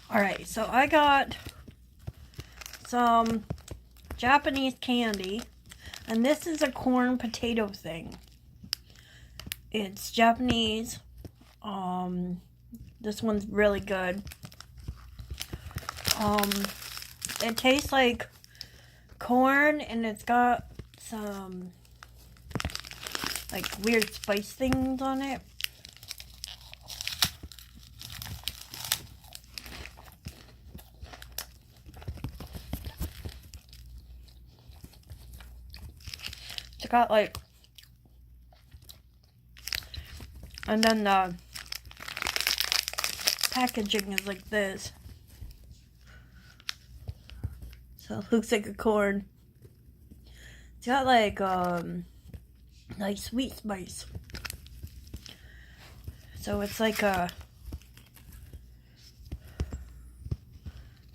Alright, so I got some Japanese candy, and this is a corn potato thing. It's Japanese. This one's really good. It tastes like corn, and it's got some like weird spice things on it. It's got like, and then the packaging is like this. So it looks like a corn. It's got like sweet spice. So it's like a,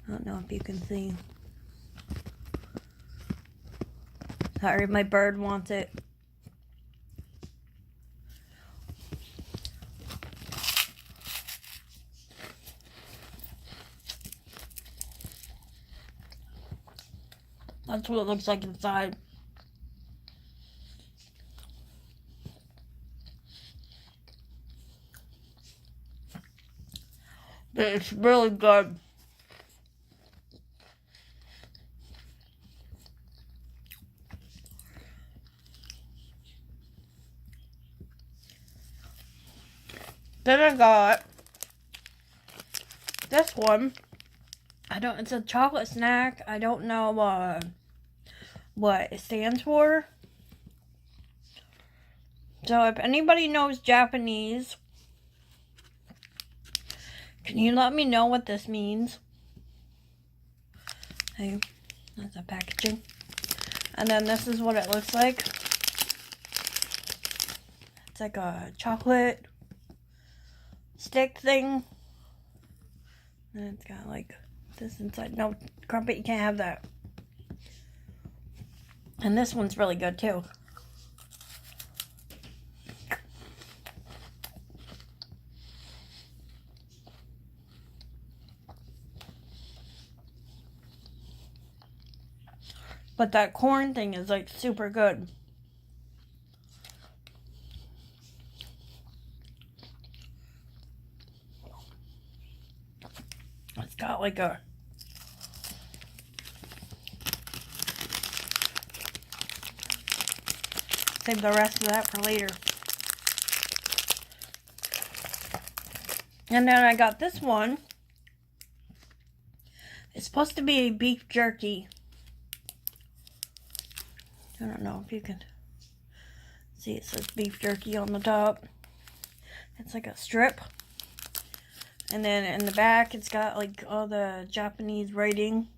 I don't know if you can see. Sorry, my bird wants it. That's what it looks like inside. But it's really good. Then I got this one. It's a chocolate snack. I don't know what it stands for. So if anybody knows Japanese, can you let me know what this means? Hey, that's the packaging. And then this is what it looks like. It's like a chocolate stick thing. And it's got like this inside. No, Crumpet, you can't have that. And this one's really good too. But that corn thing is like super good. It's got like a save the rest of that for later. And then I got this one. It's supposed to be beef jerky. I don't know if you can see, it says beef jerky on the top. It's like a strip. And then in the back, it's got like all the Japanese writing.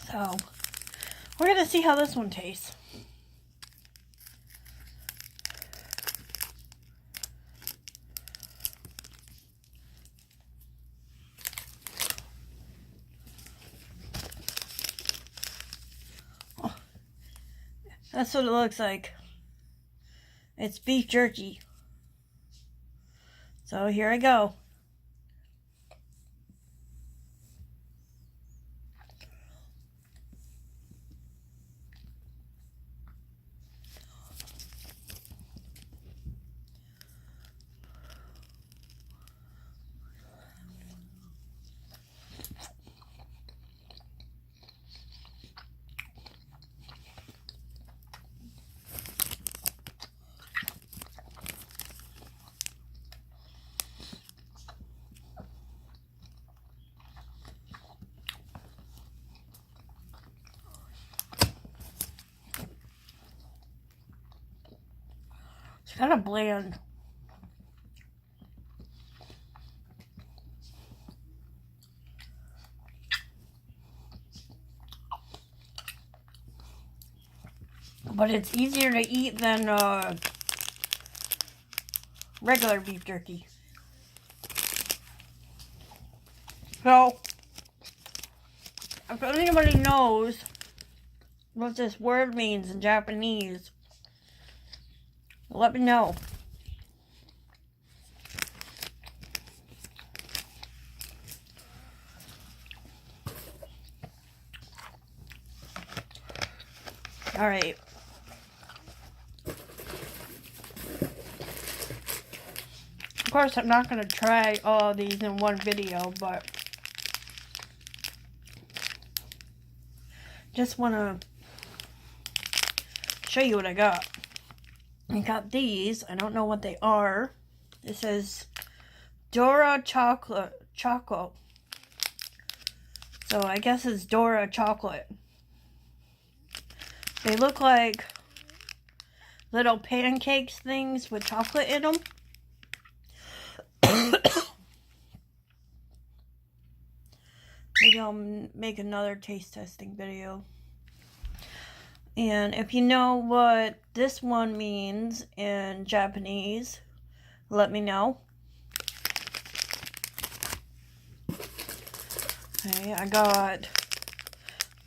So, we're going to see how this one tastes. Oh, that's what it looks like. It's beef jerky. So here I go. It's kind of bland. But it's easier to eat than regular beef jerky. So, if anybody knows what this word means in Japanese, let me know. Alright. Of course, I'm not going to try all of these in one video, but just want to show you what I got. I got these. I don't know what they are. It says Dora Choco. So I guess it's Dora chocolate. They look like little pancakes things with chocolate in them. Maybe I'll make another taste testing video. And if you know what this one means in Japanese, let me know. Okay, I got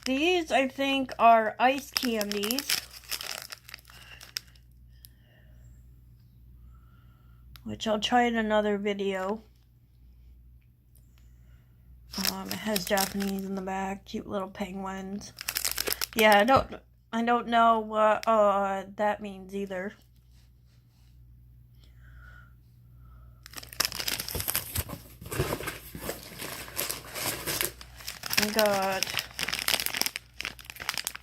these, I think, are ice candies. Which I'll try in another video. It has Japanese in the back, cute little penguins. Yeah, I don't know what that means either. I got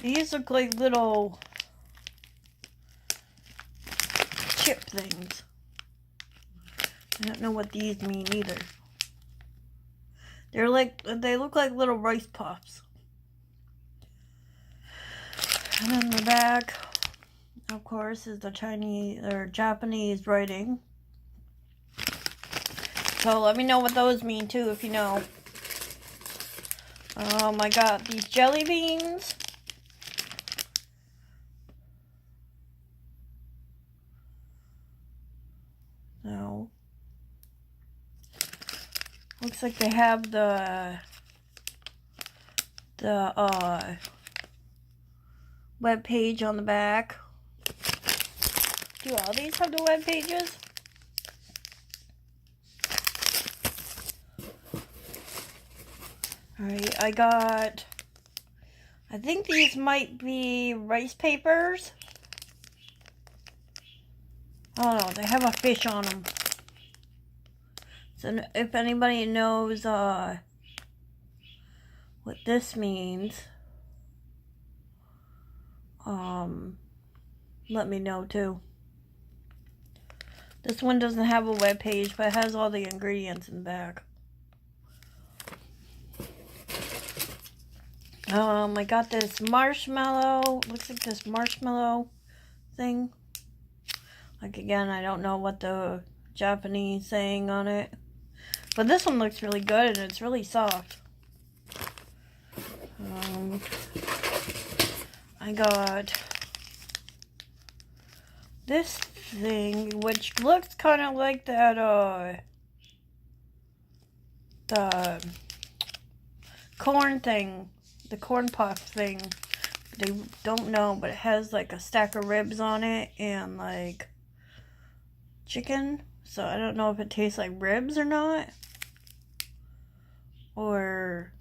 these look like little chip things. I don't know what these mean either. They look like little rice puffs. And then the back, of course, is the Chinese or Japanese writing. So let me know what those mean too, if you know. I got these jelly beans. No. Looks like they have the web page on the back. Do all these have the web pages? Alright, I think these might be rice papers. Oh no, they have a fish on them. So if anybody knows what this means, let me know too. This one doesn't have a web page, but it has all the ingredients in the back. I got this marshmallow. Looks like this marshmallow thing. Like, again, I don't know what the Japanese saying on it. But this one looks really good and it's really soft. I got this thing, which looks kind of like that, the corn thing, the corn puff thing. They don't know, but it has like a stack of ribs on it and like chicken. So I don't know if it tastes like ribs or not. Or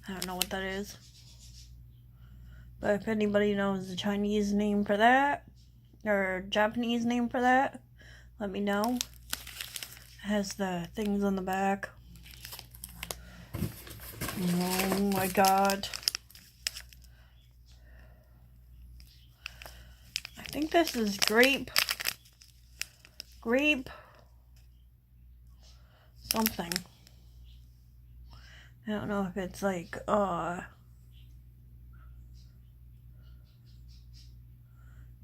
I don't know what that is. But if anybody knows the Chinese name for that, or Japanese name for that, let me know. It has the things on the back. Oh my god. I think this is grape something. I don't know if it's like,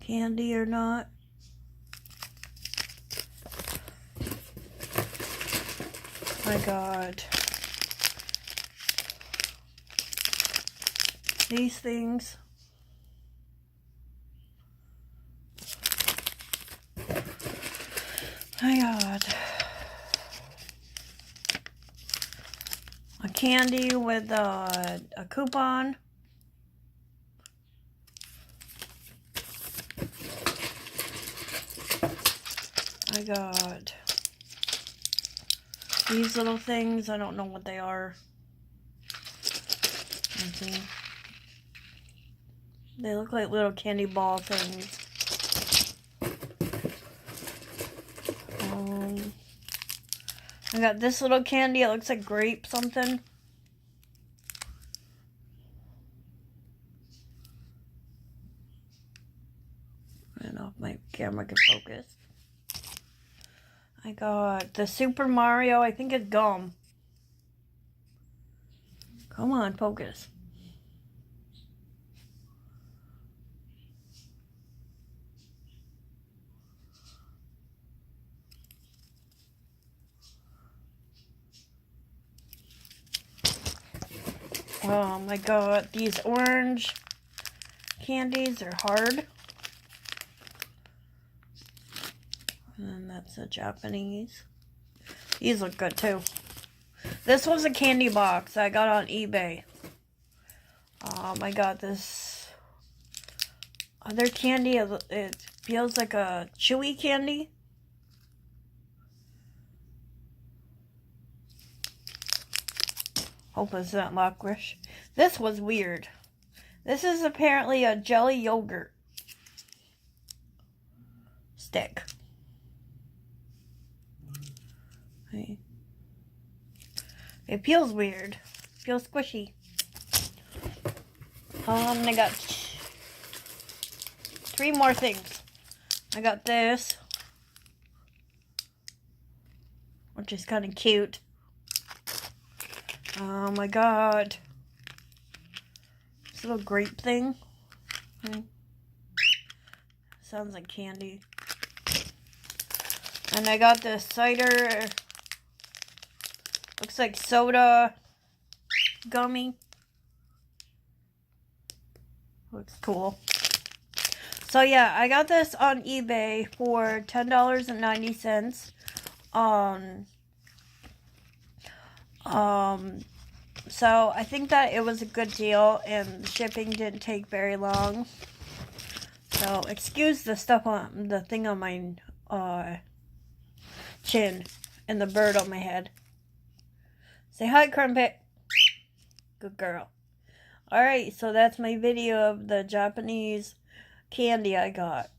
candy or not. My god. These things. My god. A candy with a coupon. I got these little things. I don't know what they are. Let's see. They look like little candy ball things. I got this little candy. It looks like grape something. I don't know if my camera can focus. I got the Super Mario. I think it's gum. Come on, focus. I got these orange candies. They're hard. And that's a Japanese. These look good too. This was a candy box I got on eBay. I got this other candy. It feels like a chewy candy. Hope it's not licorice. This was weird. This is apparently a jelly yogurt stick. It feels weird. It feels squishy. I got 3 more things. I got this, which is kind of cute. Oh my god. This little grape thing. Sounds like candy. And I got this cider. Looks like soda gummy. Looks cool. So yeah, I got this on eBay for $10.90. So I think that it was a good deal, and the shipping didn't take very long. So excuse the stuff on the thing on my chin and the bird on my head. Say hi, Crumpet. Good girl. Alright, so that's my video of the Japanese candy I got.